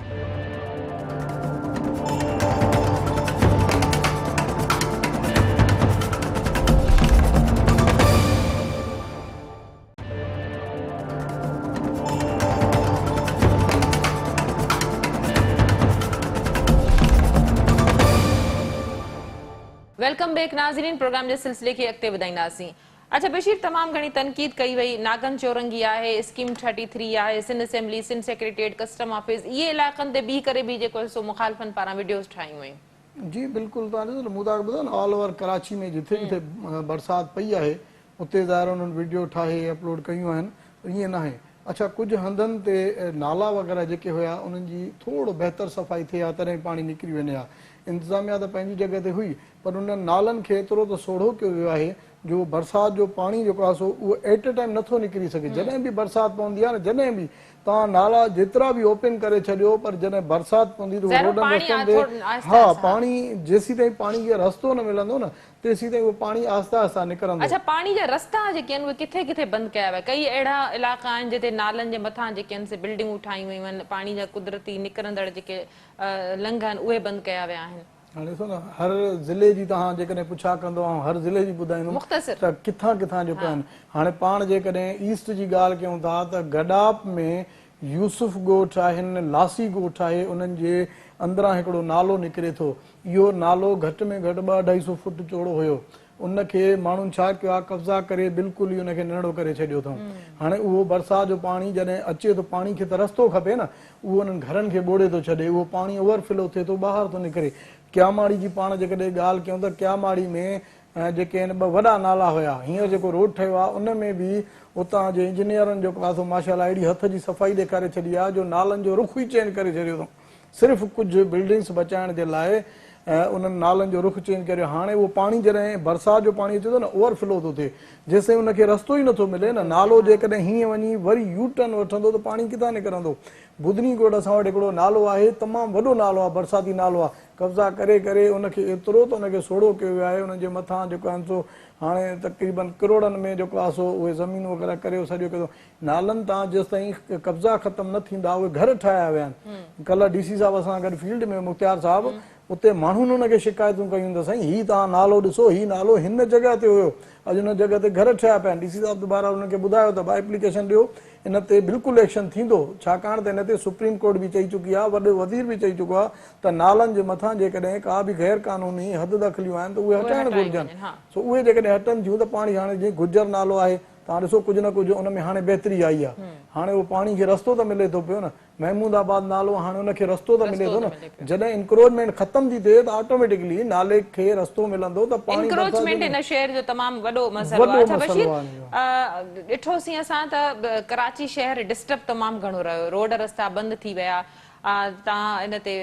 Speaker 1: वेलकम बैक नाज़रीन, प्रोग्राम जे सिलसिले खे अॻिते वधाईंदासीं। अच्छा बशीर, तमामु घणी तनक़ीद कई वई, नागन चौरंगी आहे, स्कीम 33 आहे, Sindh assembly, Sindh secretariat, custom office, इहे इलाइक़नि ते बीह करे बि जेको सो मुखालिफ़नि पारां वीडियोस ठाहियूं हुयूं।
Speaker 3: जी बिल्कुलु, तव्हां ॾिसो मूं तव्हांखे ॿुधायो न, ऑल ओवर कराची में जिथे जिथे बरसाति पई आहे उते ज़ाहिर उन्हनि वीडियो ठाहे अपलोड कयूं आहिनि। ईअं न आहे, अच्छा, कुछ हंधनि ते नाला वग़ैरह जेके हुया उन्हनि जी थोरो बहितर सफ़ाई थिए हा तॾहिं पाणी निकिरी वञे हा। इंतिज़ामिया त पंहिंजी जॻह ते हुई, पर उन नालनि खे एतिरो त सोढ़ो कयो वियो आहे जो बरसाति जो पाणी जेको आहे सो उहो एट ए टाइम नथो निकिरी सघे। जॾहिं बि बरसाति पवंदी आहे न, जॾहिं बि तव्हां नाला जेतिरा बि ओपन करे छॾियो, पर जॾहिं बरसाति पवंदी त रोडनि रस्तनि ते हा पाणी जेसीं ताईं पाणी खे रस्तो न मिलंदो न तेसीं ताईं उहो पाणी आहिस्ता आहिस्ता निकिरंदो।
Speaker 1: अच्छा, पाणी जा रस्ता जेके आहिनि उहे किथे किथे बंदि कया विया? कई अहिड़ा इलाइक़ा आहिनि जिते नालनि जे मथां जेके आहिनि से बिल्डिंगूं ठाहियूं वयूं आहिनि, पाणी जा कुदरती निकिरंदड़ जेके लंघ आहिनि उहे बंदि कया विया आहिनि।
Speaker 3: हाणे ॾिसो न, हर ज़िले जी तव्हां जेकॾहिं पुछा कंदो आऊं हर ज़िले जी ॿुधाईंदुमि
Speaker 1: मुख़्तसिर
Speaker 3: त किथां किथां जेको आहिनि। हाणे पाण जेकॾहिं ईस्ट जी ॻाल्हि कयूं था त गडाप में यूसुफ ॻोठ आहिनि, लासी ॻोठ आहे, उन्हनि जे अंदरां हिकिड़ो नालो निकिरे थो। इहो नालो घटि में घटि 200-250 फुट चौड़ो हुयो। उनखे माण्हुनि छा कयो आहे, कब्ज़ा करे बिल्कुलु ई उनखे नंढो करे छॾियो अथऊं। हाणे उहो बरसाति जो पाणी जॾहिं अचे थो, पाणी खे त रस्तो खपे न, उहो उन्हनि घरनि खे ॿोड़े थो छॾे, उहो पाणी ओवरफ्लो थिए थो, ॿाहिरि थो निकिरे। क्यामाड़ी जी पाण जेकॾहिं ॻाल्हि कयूं त क्यामाड़ी में जेके आहिनि 2 वॾा नाला हुया। हींअर जेको रोड ठहियो आहे उन में बि उतां जे इंजीनियरनि जेको आहे सो माशाल्लाह अहिड़ी हथ जी सफ़ाई ॾेखारे छॾी आहे जो नालनि जो रुख ई चेंज करे छॾियो अथऊं। सिर्फ़ु कुझु बिल्डिंग्स बचाइण जे लाइ उन्हनि नालनि जो रुख चेंज करियो। हाणे उहो पाणी जॾहिं बरसाति जो पाणी अचे थो न ओवरफ्लो थो थिए, जेसिताईं उनखे रस्तो ई नथो मिले न, नालो जेकॾहिं हीअं वञी वरी यू टर्न वठंदो त पाणी किथां निकिरंदो। बुधनी ॻोठ असां वटि हिकिड़ो नालो आहे, तमामु वॾो नालो आहे, बरसाती नालो आहे। कब्ज़ा करे करे उनखे एतिरो त उनखे सोढ़ो कयो वियो आहे, उनजे मथां जेको आहिनि सो हाणे तक़रीबन करोड़नि में जेको आहे सो उहे ज़मीन वग़ैरह करे सॼो कयो। नालनि तां जेसिताईं कब्ज़ा ख़तमु न थींदा उहे घर ठाहिया विया आहिनि। कल्ह DC साहिब सां गॾु फील्ड में मुख़्तियार साहिबु, उते माण्हुनि हुनखे शिकायतूं कयूं त साईं हीउ तव्हां नालो ॾिसो, हीउ नालो हिन जॻह ते हुयो, अॼु हुन जॻह ते घर ठहिया पिया आहिनि। DC साहिब दुबारा हुनखे ॿुधायो त भाई एप्लीकेशन ॾियो, इन ते बिल्कुलु एक्शन थींदो, छाकाणि त इन ते सुप्रीम कोर्ट बि चई चुकी आहे, वॾो वज़ीर बि चई चुको आहे त नालनि जे मथां जेकॾहिं का बि गैर क़ानूनी हद दख़लियूं आहिनि त उहे हटाइण घुरिजनि। सो उहे जेकॾहिं हटनि थियूं त पाणी हाणे जीअं गुजर नालो आहे, तव्हां ॾिसो कुझु न कुझु उन में हाणे बहितरी आई आहे। हाणे उहो पाणी खे रस्तो त मिले थो पियो न। महमूदाबाद नालो हाणे उनखे रस्तो त मिले थो न। जॾहिं इंक्रोचमेंट ख़तम थी थिए त ऑटोमेटिकली नाले खे रस्तो मिलंदो त पाणी
Speaker 1: इंक्रोचमेंट इन शहर जो तमामु वॾो मसइलो आहे। अच्छा बशीर, ॾिठोसीं असां त कराची शहर डिस्टर्ब तमामु घणो रहियो, रोड रस्ता बंदि थी विया। तव्हां इन ते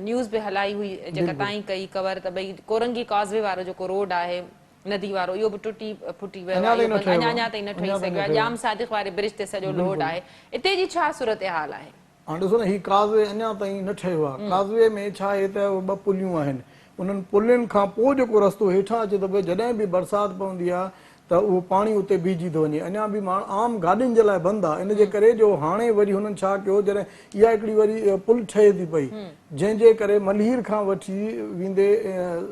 Speaker 1: न्यूज़ बि हलाई हुई जेका तव्हां ई कई कवर, त भई कोरंगी कॉज़वे वारो जेको रोड आहे नदी वारो, इहो बि टुटी फुटी वियो आहे, अञा ताईं न ठही सघियो आहे। जाम सादिक वारे ब्रिज ते सॼो लोड आहे, इते जी छा सूरत हाल आहे?
Speaker 3: हाणे ॾिसो न, हीउ काज़वे अञा ताईं न ठहियो आहे। काज़वे में छा आहे त 2 पुलियूं आहिनि, उन्हनि पुलियुनि खां पोइ जेको रस्तो हेठां अचे थो पियो, जॾहिं बि बरसाति पवंदी आहे त उहो पाणी उते बीहजी थो वञे। अञा बि माण्हू आम गाॾियुनि जे लाइ बंदि आहे, इन जे करे जो हाणे वरी हुननि छा कयो, जॾहिं इहा हिकिड़ी वरी पुल ठहे थी पई, जंहिंजे करे मलहीर खां वठी वेंदे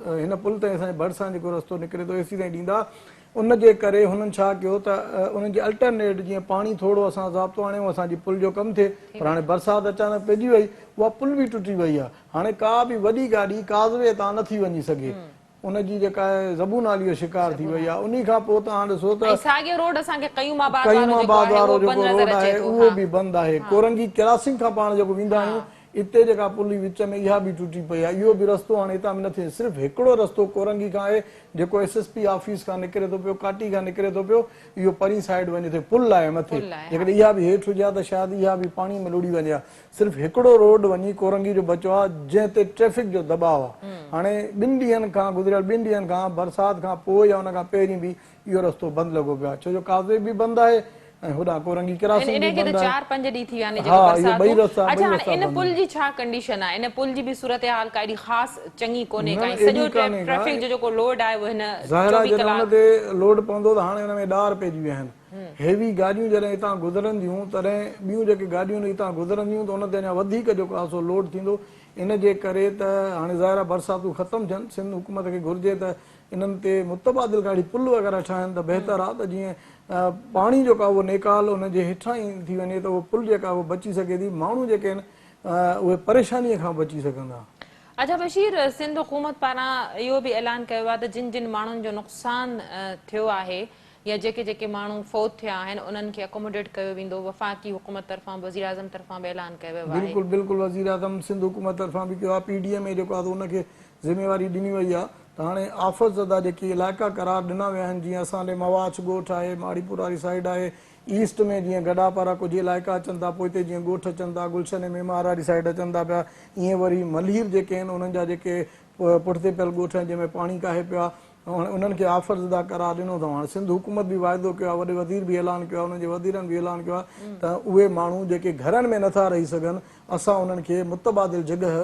Speaker 3: हिन पुल ताईं असांजे भरिसां जेको रस्तो निकिरे थो एसी ताईं ॾींदा, उन जे करे हुननि छा कयो त उन्हनि जे अल्टरनेट, जीअं पाणी थोरो असां ज़ाब्तो आणियूं, असांजी पुल जो कमु थिए, पर हाणे बरसाति अचानक पइजी वई, उहा पुल बि टुटी वई आहे। हाणे का बि वॾी गाॾी काज़वे तां नथी वञी सघे, उनजी जेका आहे ज़बूनाली जो शिकार थी वई आहे। उन खां पोइ तव्हां ॾिसो त
Speaker 1: साॻियो रोड असांखे कयूमाबाद
Speaker 3: वारो जेको रोड आहे उहो बि बंदि आहे। कोरंगी क्रॉसिंग खां पाण जेको वेंदा आहियूं, इते जेका पुल विच में इहा बि टुटी पई आहे। इहो बि रस्तो हाणे हितां बि न थिए। सिर्फ़ु हिकिड़ो रस्तो कोरंगी खां आहे जेको SSP ऑफिस खां निकिरे थो पियो, काटी खां निकिरे थो पियो, इहो परी साइड वञे थो, पुल आहे मथे। जेकॾहिं इहा बि हेठि हुजे हा त शायदि इहा बि पाणी में लुड़ी वञे हा। सिर्फ़ु हिकिड़ो रोड वञी कोरंगी जो बचियो आहे जंहिं ते ट्रैफिक जो दॿाउ आहे। हाणे 2 ॾींहंनि खां गुज़िरियल 2 ॾींहंनि खां बरसाति खां पोइ या हुन खां पहिरीं बि इहो रस्तो बंदि लॻो पियो आहे, छो जो काज़वे बि बंदि आहे ऐं होॾां कोरंगी क्रॉसिंग बि बंदि आहे।
Speaker 1: 4-5 ॾींहं थी विया आहिनि
Speaker 3: हा, इहे ॿई रस्ता
Speaker 1: इन पुल जी छा कंडीशन आहे? इन पुल जी बि सूरत हाल का एॾी ख़ासि चङी कोन्हे, काई सॼो ट्रैफिक जो जेको लोड आहे वो हिन
Speaker 3: ज़ाहिर आहे जॾहिं हुन ते लोड पवंदो त हाणे हुन में ॾार पइजी विया आहिनि। हेवी गाॾियूं जॾहिं हितां गुज़रंदियूं तॾहिं ॿियूं जेके गाॾियूं हितां गुज़रंदियूं त हुन ते अञा वधीक जेको आहे सो लोड थींदो। इन जे करे त हाणे ज़ाहिर आहे बरसातूं ख़तमु थियनि, सिंध हुकूमत खे घुरिजे त इन्हनि ते मुतबादिल गाड़ी पुल वग़ैरह ठाहिनि त बहितर आहे, त जीअं पाणी जेको आहे उहो नेकाल हुनजे हेठां ई थी वञे त उहो पुल जेका उहो बची सघे थी, माण्हू जेके आहिनि उहे परेशानीअ खां बची सघंदा।
Speaker 1: अच्छा बशीर, सिंध हुकूमत पारां इहो बि ऐलान कयो आहे त जिन जिन माण्हुनि जो नुक़सानु थियो आहे या जेके जेके माण्हू फौत थिया आहिनि उन्हनि खे अकोमोडेट कयो वेंदो। वफ़ाक़ी हुकूमत तरफ़ां वज़ीर आज़म तरफ़ां बि ऐलान कयो वियो आहे।
Speaker 3: बिल्कुलु बिल्कुलु, वज़ीर आज़म सिंध हुकूमत तरफ़ां बि कयो आहे। PDM जेको आहे उनखे ज़िम्मेवारी ॾिनी वई आहे त हाणे आफ़त ज़दा जेके इलाइक़ा करार ॾिना विया आहिनि, जीअं असां ॾे मवाच ॻोठ आहे, माड़ीपुर वारी साइड आहे, ईस्ट में जीअं गॾापारा कुझु इलाइक़ा अचनि था, पोइ हिते जीअं ॻोठ अचनि था, गुलशन में माराड़ी साइड अचनि था पिया, ईअं वरी मलहीर जेके आहिनि उन्हनि जा जेके पुठिते पियल ॻोठ आहिनि जंहिंमें पाणी काहे पियो आहे, उन्हनि खे आफ़र्ज़दा करार ॾिनो अथऊं। हाणे सिंध हुकूमत बि वाइदो कयो आहे, वॾे वज़ीर बि ऐलान कयो आहे, उन्हनि जे वज़ीरनि बि ऐलान कयो आहे त उहे माण्हू जेके घरनि में नथा रही सघनि असां उन्हनि खे मुतबादिल जॻह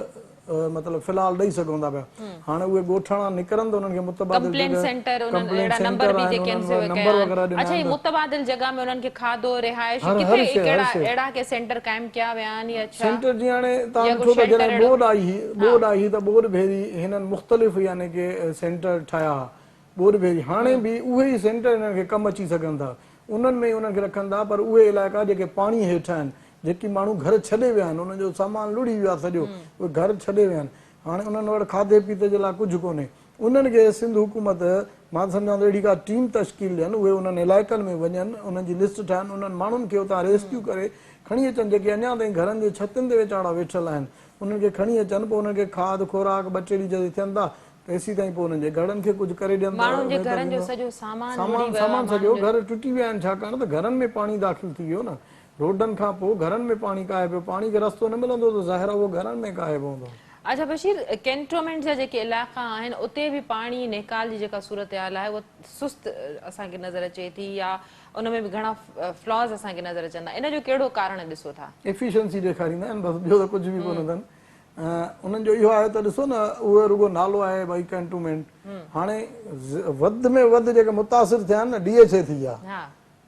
Speaker 3: मतिलबु फ़िलहाल ॾेई सघूं था पिया। हाणे उहे ॻोठाणा निकिरनि त उन्हनि खे मुतबादिल
Speaker 1: कंप्लेंट सेंटर उन्हनि अहिड़ा नंबर बि जेके आहिनि
Speaker 3: नंबर वग़ैरह ॾिना
Speaker 1: अच्छा, मुतबादिल जॻह में उन्हनि खे खाधो रिहाइश किथे अहिड़ा के सेंटर काइम कया विया आहिनि या छा?
Speaker 3: सेंटर जीअं हाणे तव्हां ॾिठो त जॾहिं बोर्ड आई त बोर्ड भेरी हिननि मुख़्तलिफ़ यानी की सेंटर ठाहिया हुआ बोर्ड भेरी। हाणे बि उहे ई सेंटर हिननि खे कमु अची सघनि था, उन्हनि में उन्हनि खे रखनि था, पर उहे इलाइक़ा जेके पाणी हेठि आहिनि, जेकी माण्हू घर छॾे विया आहिनि, उन्हनि जो सामान लुड़ी वियो आहे सॼो, उहे घर छॾे विया आहिनि। हाणे उन्हनि वटि खाधे पीते जे लाइ कुझु कोन्हे। उन्हनि खे सिंध हुकूमत मां सम्झां थो अहिड़ी का टीम तश्कील ॾियनि, उहे उन्हनि इलाइक़नि में वञनि, उन्हनि जी लिस्ट ठाहिनि, उन्हनि माण्हुनि खे उतां रेस्क्यू करे खणी अचनि, जेके अञा ताईं घरनि जे छतुनि ते वेचारा वेठल आहिनि, उन्हनि खे खणी अचनि, पोइ उन्हनि खे खाध खुराक ॿ टे ॾींहं जॾहिं थियनि था तेसीं ताईं पोइ उन्हनि जे घरनि खे कुझु करे ॾियनि था। सामान सॼो घर टुटी विया आहिनि, छाकाणि त घरनि में पाणी दाख़िल थी वियो न, रोडनि खां पोइ घरनि में पाणी काहे पियो, पाणी खे रस्तो न मिलंदो त ज़ाहिर उहो घरनि में काहे पवंदो।
Speaker 1: अच्छा बशीर, कैंटोनमेंट जा जेके इलाइक़ा आहिनि उते बि पाणी निकाल जी जेका सूरत हाल आहे उहा सुस्त असांखे नज़र अचे थी, या उन में बि घणा फ्लॉज असांखे नज़र अचनि था, इन जो कहिड़ो कारण ॾिसो था?
Speaker 3: एफिशिएंसी ॾेखारींदा आहिनि, बसि ॿियो त कुझु बि कोन अथनि। उन्हनि जो इहो आहे त ॾिसो न, उहे रुगो नालो आहे भई कैंटोनमेंट, हाणे वधि में वधि जेके मुतासिर थिया आहिनि न DHA थी विया।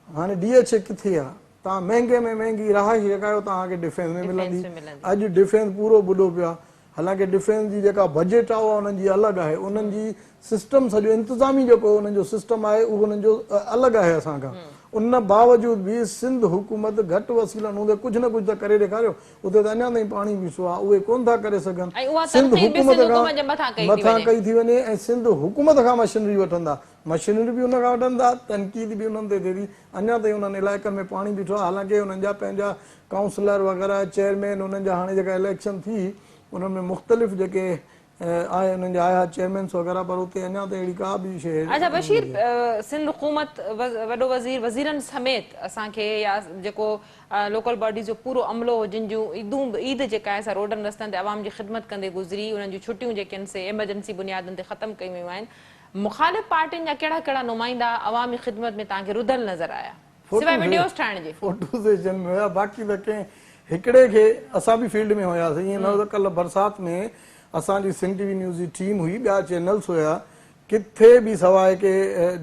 Speaker 3: हाणे DHA किथे आहे? तव्हां महांगे में महांगी रहाइश जेका आहे तव्हांखे डिफेंस में मिलंदी। अॼु डिफेंस पूरो ॿुॾो पियो आहे, हालांकि डिफेंस जी जेका बजट आहे उहा उन्हनि जी अलॻि आहे, उन्हनि जी सिस्टम सॼो इंतिज़ामी जेको उन्हनि जो सिस्टम आहे उहो उन्हनि जो अलॻि आहे असां खां। उन बावजूद बि सिंध हुकूमत घटि वसीलनि हूंदे कुझु न कुझु त करे ॾेखारियो, उते त अञा ताईं पाणी बीठो आहे, उहे कोन था करे सघनि। सिंध हुकूमत खां मथां कई थी वञे ऐं सिंध हुकूमत खां मशीनरी वठंदा, मशीनरी बि उन खां वठंदा, तनक़ीद बि उन्हनि ते थिए थी। अञा ताईं उन्हनि इलाइक़नि में पाणी बीठो आहे, हालांकि उन्हनि जा पंहिंजा काउंसलर वग़ैरह चेयरमैन उन्हनि जा हाणे जेका इलेक्शन थी उन्हनि में मुख़्तलिफ़ जेके आहे उन्हनि जा आया चेयरमैन्स वग़ैरह, पर उते अञा त अहिड़ी का बि शइ।
Speaker 1: अच्छा बशीर, सिंध हुकूमत वॾो वज़ीरनि समेत असांखे या जेको लोकल बॉडी जो पूरो अमलो जिन जूं ईद जेका आहे रोडनि रस्तनि ते आवाम जी ख़िदमत कंदे गुज़री, उन्हनि जूं छुटियूं जेके आहिनि से एमरजेंसी बुनियादनि ते ख़तमु कयूं वियूं आहिनि, मुख़ालिफ़ पार्टियुनि जा कहिड़ा कहिड़ा नुमाइंदा अवामी ख़िदमत में तव्हांखे रुधल नज़र आया सिवाइ वीडियोस ठाहिण जे?
Speaker 3: फोटो सेशन में हुया, बाक़ी त कंहिं हिकिड़े खे असां बि फील्ड में हुयासीं, ईअं न त कल्ह बरसाति में असांजी सिंध TV न्यूज़ जी टीम हुई, ॿिया चैनल्स हुया, किथे बि सवाइ के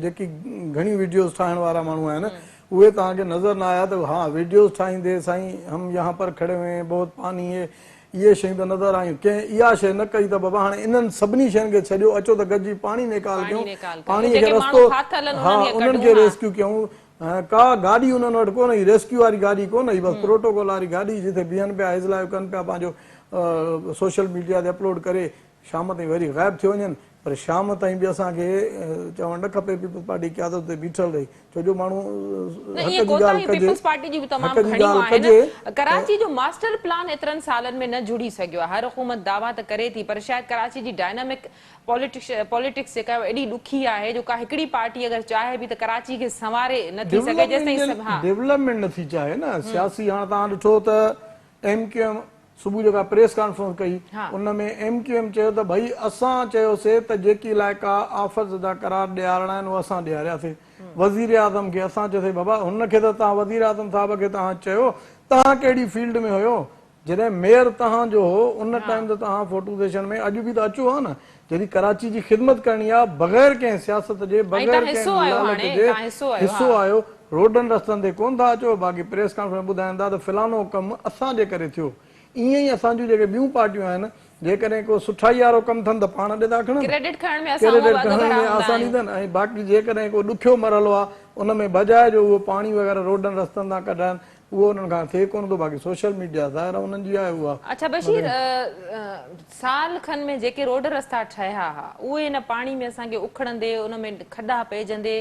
Speaker 3: जेकी घणी वीडियोस ठाहिण वारा माण्हू आहिनि उहे तव्हांखे नज़र न आया त हा वीडियोस ठाहींदे साईं हम यहाँ पर खड़े हुए हैं बहुत पानी है, इहे शयूं त नज़र आयूं। कंहिं इहा शइ न कई त बाबा हाणे इन्हनि सभिनी शयुनि खे छॾियो, अचो त गॾिजी पाणी निकाल कयूं, पाणीअ खे रस्तो, हा उन्हनि खे रेस्क्यू कयूं। का गाॾी उन्हनि वटि कोन हुई, रेस्क्यू वारी गाॾी कोन हुई, बसि प्रोटोकॉल वारी गाॾी जिथे बीहनि पिया, इज़लायो कनि पिया, पंहिंजो सोशल मीडिया ते अपलोड करे शाम ताईं वरी ग़ाइबु थी वञनि। पर शाम ताईं बि असांखे चवणु न खपे पीपल्स पार्टी क़यादत ते बीठल रही, छो जो माण्हू
Speaker 1: कराची जो मास्टर प्लान एतिरनि सालनि में न जुड़ी सघियो आहे। हर हुकूमत दावा त करे थी, पर शायदि कराची जी डायनामिक पॉलिटिक्स जेका एॾी ॾुखी आहे जो का हिकिड़ी पार्टी अगरि चाहे बि त कराची खे संवारे नथी सघे जेसिताईं
Speaker 3: डेवलपमेंट नथी चाहे न सियासी। हाणे तव्हां ॾिठो त MQM सुबुह जेका प्रेस कॉन्फ्रेंस कई उनमें MQM चयो त भई असां चयोसीं त जेकी इलाइक़ा आफ़ज़दा करार ॾियारणा आहिनि उहे असां ॾियारियासीं, वज़ीर आज़म खे असां चयोसीं बाबा हुनखे त तव्हां वज़ीर आज़म साहिब खे तव्हां चयो, तव्हां कहिड़ी फील्ड में हुयो, जॾहिं मेयर तव्हांजो हो उन टाइम त तव्हां फोटो सेशन में अॼु बि त अचो हा न, जॾहिं कराची जी ख़िदमत करणी आहे बग़ैर कंहिं सियासत जे, बग़ैर कंहिं लालच जे हिसो आयो, रोडनि रस्तनि ते कोन था अचो, बाक़ी प्रेस कॉन्फ्रेंस ॿुधाईंदा त फलानो कमु असांजे करे थियो। ईअं ई असांजूं जेके ॿियूं पार्टियूं आहिनि, जेकॾहिं को सुठाई वारो कमु थियनि त पाण ॾे था खणनि, क्रेडिट खणण में आसानी अथनि, ऐं बाक़ी जेकॾहिं को ॾुखियो मरहलो आहे उन में बजाए जो उहो पाणी वग़ैरह रोडनि रस्तनि तां कढाइनि, उहो उन्हनि खां थिए कोन थो। बाक़ी सोशल मीडिया ज़ाहिर उन्हनि जी आहे उहा।
Speaker 1: अच्छा बशीर, साल खनि में जेके रोड रस्ता ठहिया हुआ उहे हिन पाणी में असांखे उखड़ंदे, उन में खॾा पइजंदे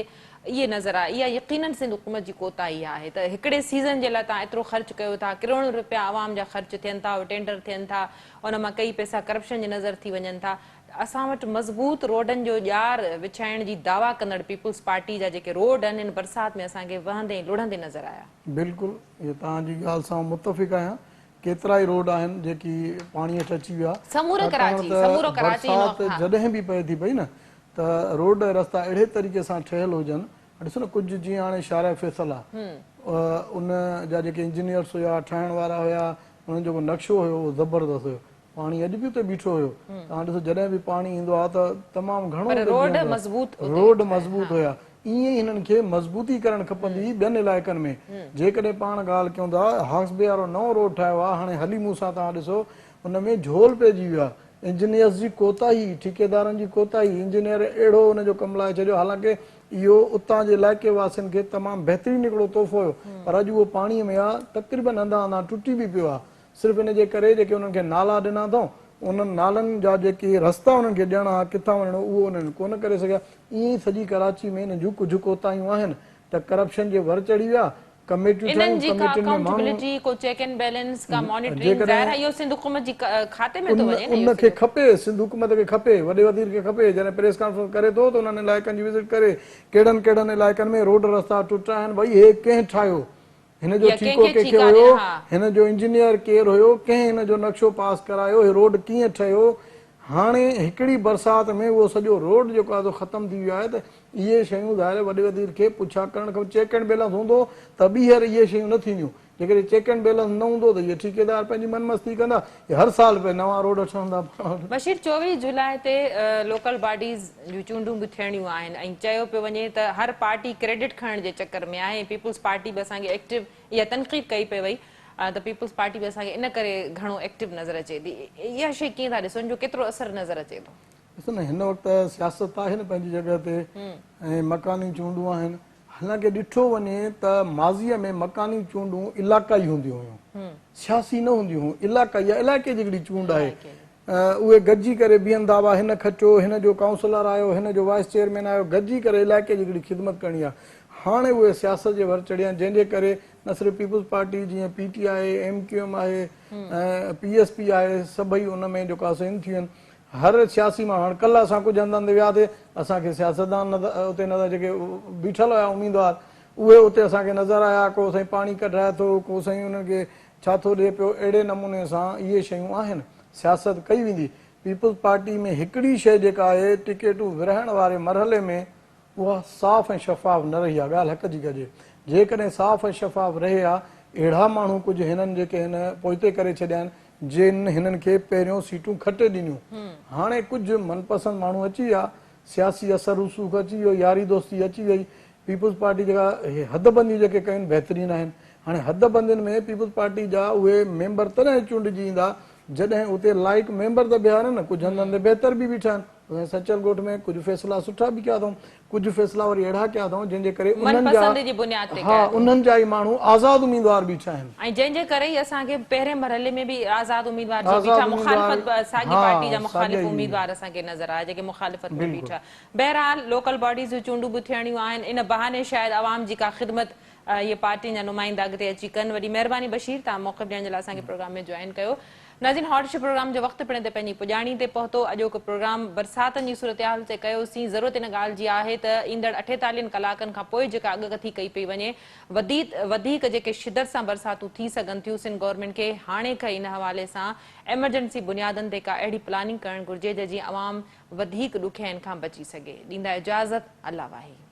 Speaker 1: इहे नज़र आहे। इहा यकीनन सिंध हुकूमत जी कोताही आहे त हिकिड़े सीज़न जे लाइ तव्हां एतिरो ख़र्च कयो था, करोड़ों रुपया आवाम जा ख़र्च थियनि था, टेंडर थियनि था, उन मां कई पैसा करप्शन जे नज़र थी वञनि था। असां वटि मज़बूत रोडनि जो ॼार विछाइण जी दावा कंदड़ पीपुल्स पार्टी जा जेके रोड आहिनि इन बरसाति में असांखे वहंदे लुढ़ंदे नज़र आया।
Speaker 3: बिल्कुलु इहे तव्हांजी ॻाल्हि सां मुतफ़िक़ आहियां। केतिरा ई रोड आहिनि जेकी पाणी हेठि अची विया। बरसाति जॾहिं बि पए थी पई न त रोड रस्ता अहिड़े तरीक़े सां ठहियल हुजनि। ॾिसो न कुझु जीअं हाणे शारा फैसल आहे, उन जा जेके इंजीनियर्स हुया, ठाहिण वारा हुया, उन्हनि जो नक्शो हुयो उहो ज़बरदस्त हुयो। पाणी अॼु बि उते बीठो हुयो। तव्हां ॾिसो जॾहिं बि पाणी ईंदो आहे त तमामु घणो रोड मज़बूत हुया। ईअं ई हिननि खे मज़बूती करणु खपंदी ॿियनि इलाइक़नि में। जेकॾहिं पाण ॻाल्हि कयूं था, हाक्सबे वारो नओं रोड ठाहियो आहे, हाणे हली मूंसां तव्हां ॾिसो उन में झोल पइजी वियो आहे। इंजीनियर्स जी कोताही, ठेकेदारनि जी कोताही, इंजीनियर अहिड़ो हुनजो कमु लाइ छॾियो। हालांकि इहो उतां जे इलाइक़े वासियुनि खे तमामु बहितरीनु हिकिड़ो तोहफ़ो हुयो, पर अॼु उहो पाणीअ में आहे, तक़रीबन हंधा हंधा टुटी बि पियो आहे। सिर्फ़ु इन जे करे जेके उन्हनि खे नाला ॾिना अथऊं, उन्हनि नालनि जा जेके रस्ता उन्हनि खे ॾियणा हुआ, किथां वञिणो उहो उन्हनि कोन करे सघिया। ईअं ई सॼी कराची में हिन जूं कुझु कोताहियूं आहिनि त करप्शन जे वर चढ़ी विया। उनखे खपे, सिंध हुकूमत खे खपे, वॾे वज़ीर खे खपे, जॾहिं प्रेस कॉन्फ्रेंस करे थो त उन्हनि इलाइक़नि जी विज़िट करे कहिड़नि कहिड़नि इलाइक़नि में रोड रस्ता टुटा आहिनि, भई हे कंहिं ठाहियो, हिन जो ठीको कंहिंखे हुयो, हिन जो इंजीनियर केरु हुयो, कंहिं हिन जो नक्शो पास करायो, हे रोड कीअं ठहियो। हाणे हिकिड़ी बरसाति में उहो सॼो रोड जेको आहे ख़तमु थी वियो आहे। त इहे शयूं ज़ाहिर वॾे वज़ीर खे पुछा करणु खपे। चेक एंड बैलेंस हूंदो त ॿीहर इहे शयूं न थींदियूं। जेकॾहिं चेक एंड बैलेंस न हूंदो त इहे ठेकेदार पंहिंजी मनमस्ती कंदा। हर साल पे नवां रोड ठहंदा।
Speaker 1: बशीर, 24 जुलाई ते लोकल बॉडीज़ जूं चूंडूं बि थियणियूं आहिनि ऐं चयो पियो वञे त हर पार्टी क्रेडिट खणण जे चकर में आहे। पीपुल्स पार्टी बि असांखे एक्टिव, इहा तनक़ीद कई पई वई त पीपुल्स पार्टी बि असांखे इन करे घणो एक्टिव नज़र अचे थी। इहा शइ कीअं था ॾिसो, जो केतिरो असरु नज़र अचे थो?
Speaker 3: ॾिसो न, हिन वक़्तु सियासत आहे न पंहिंजी जॻह ते ऐं मकानी चूंडूं आहिनि। हालांकि ॾिठो वञे त माज़ीअ में मकानी चूंडूं इलाक़ाई हूंदियूं हुयूं, सियासी न हूंदियूं हुयूं। इलाइक़े जी हिकिड़ी चूंड आहे, उहे गॾिजी करे बीहंदा हुआ, हिन खटियो, हिन जो काउंसलर आयो, हिन जो वाइस चेयरमैन आयो, गॾिजी करे इलाइक़े जी हिकिड़ी ख़िदमत करणी आहे। हाणे उहे सियासत जे वर चढ़िया आहिनि, जंहिंजे करे न सिर्फ़ु पीपुल्स पार्टी जीअं PTI, MQM आहे ऐं PSP आहे, सभई उन में जेको आहे इन थियूं आहिनि। हर सियासी माण्हू, हाणे कल्ह असां कुझु हंधि हंधि वियासीं, असांखे सियासतदान उते नज़र, जेके बीठल हुया उम्मीदवार, उहे उते असांखे नज़र आया। को साईं पाणी कढाए थो, को साईं उन्हनि खे छा थो ॾिए पियो। अहिड़े नमूने सां इहे शयूं आहिनि, सियासत कई वेंदी। पीपुल्स पार्टी में हिकिड़ी शइ जेका आहे, टिकेटूं विरहाइण वारे मरहले में उहा साफ़ ऐं शफ़ाफ़ न रही आहे। ॻाल्हि हक़ जी कजे, जेकॾहिं साफ़ ऐं शफ़ाफ़ रहे हा, अहिड़ा माण्हू कुझु हिननि जेके हिन पोइते करे छॾिया आहिनि, जिन हिननि खे पहिरियों सीटूं खटे ॾिनियूं। हाणे कुझु मनपसंद माण्हू अची विया, सियासी असर रसूख़ अची वियो, यारी दोस्ती अची वई। पीपुल्स पार्टी जेका हदबंदियूं जेके कयूं बहितरीनु आहिनि। हाणे हदबंदियुनि में पीपुल्स पार्टी जा उहे मेंबर तॾहिं चूंडिजी ईंदा जॾहिं उते लाइक मेंबर त ॿिया आहिनि न, कुझु हंधि हंधि बहितर बि बीठा आहिनि। सचल ॻोठ में कुझु फ़ैसिला सुठा बि कया अथऊं, कुझु फ़ैसिला वरी अहिड़ा कया अथऊं जंहिंजे करे उन्हनि जा ई माण्हू आज़ाद उम्मीदवार बीठा आहिनि।
Speaker 1: ऐं जंहिंजे करे ई असांखे पहिरें मरहले में बि आज़ाद उम्मीदवार बीठा, मुखालिफ़त साॻी पार्टी जा मुखालिफ़ उम्मीदवार असांखे नज़र आया, जेके मुखालिफ़त में बीठा। बहरहाल लोकल बॉडीज़ जूं चूंडूं बि थियणियूं आहिनि, इन बहाने शायदि आवाम जी का ख़िदमत इहे पार्टियुनि जा नुमाइंदा अॻिते अची कनि। वॾी महिरबानी बशीर, तव्हां मौक़िफ़ ॾियण जे लाइ असांखे प्रोग्राम में जॉइन कयो। नाज़रीन, हॉटशिप प्रोग्राम जो वक़्तु पिण ते पंहिंजी पुॼाणी ते पहुतो। अॼोको प्रोग्राम बरसातनि जी सूरत हाल ते कयोसीं। ज़रूरत इन ॻाल्हि जी आहे त ईंदड़ 48 कलाकनि खां पोइ जेका अॻकथी कई पई वञे, वधीक जेके शिदत सां बरसातूं थी सघनि थियूं, सिंध गवर्नमेंट खे हाणे खां इन हवाले सां एमरजेंसी बुनियादनि ते का अहिड़ी प्लानिंग करणु घुर्जे जंहिंजी अवाम वधीक ॾुखियाईनि खां बची सघे। ॾींदा इजाज़त, अल्लाह वाहे।